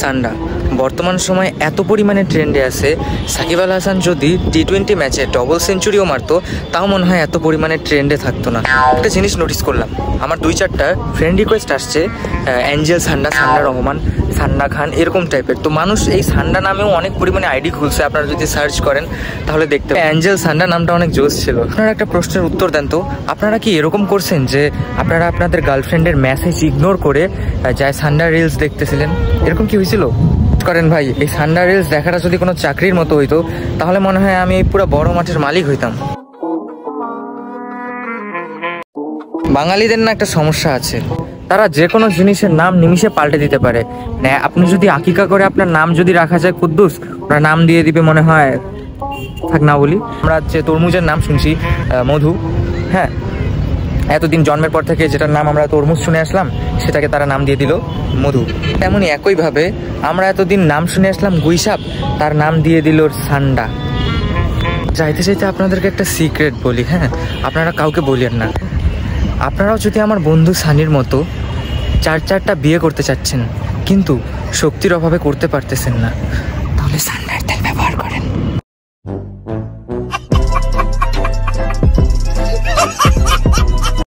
সান্ডা বর্তমান সময়ে এত পরিমাণে ট্রেন্ডে আছে, সাকিব আল হাসান যদি টি-20 ম্যাচে ডবল সেঞ্চুরিও মারতো তাও মনে হয় এত পরিমাণে ট্রেন্ডে থাকতো না। একটা জিনিস নোটিস করলাম, আমার 2-4টা ফ্রেন্ড রিকোয়েস্ট আসছে অ্যাঞ্জেল সান্ডা, সান্ডা রহমান, সান্ডা খান এরকম টাইপের। তো মানুষ এই সান্ডা নামেও অনেক পরিমাণে আইডি খুলছে, আপনারা যদি সার্চ করেন তাহলে দেখতে পাবেন। অ্যাঞ্জেল সান্ডা নামটা অনেক জোস ছিল। আপনারা একটা প্রশ্নের উত্তর দেন তো, আপনারা কি এরকম করছেন যে আপনারা আপনাদের গার্লফ্রেন্ডের মেসেজ ইগনোর করে যায় সান্ডা রিলস দেখতেছিলেন? এরকম কি হয়েছিল করেন ভাই? এই সান্ডা রিলস দেখাটা যদি কোনো চাকরির মতো হইতো তাহলে মনে হয় আমি পুরো বড় মাঠের মালিক হইতাম। বাঙালিদের না একটা সমস্যা আছে, তারা যে কোনো জিনিসের নাম নিমিষে পাল্টে দিতে পারে। মানে আপনি যদি আকিকা করে আপনার নাম যদি রাখা যায় কুদ্দুস, ওরা নাম দিয়ে দিবে মনে হয়, থাক না বলি, আমরা যে তরমুজের নাম শুনছি মধু, হ্যাঁ এতদিন জন্মের পর থেকে যেটার নাম আমরা তরমুজ শুনে আসলাম সেটাকে তারা নাম দিয়ে দিল মধু। তেমনই একইভাবে আমরা এতদিন নাম শুনে আসলাম গুইসাপ, তার নাম দিয়ে দিল সান্ডা। চাইতে চাইতে আপনাদেরকে একটা সিক্রেট বলি, হ্যাঁ আপনারা কাউকে বলিয়েন না। আপনারাও যদি আমার বন্ধু সানির মতো 4-4টা বিয়ে করতে চাচ্ছেন কিন্তু শক্তির অভাবে করতে পারতেছেন না, তাহলে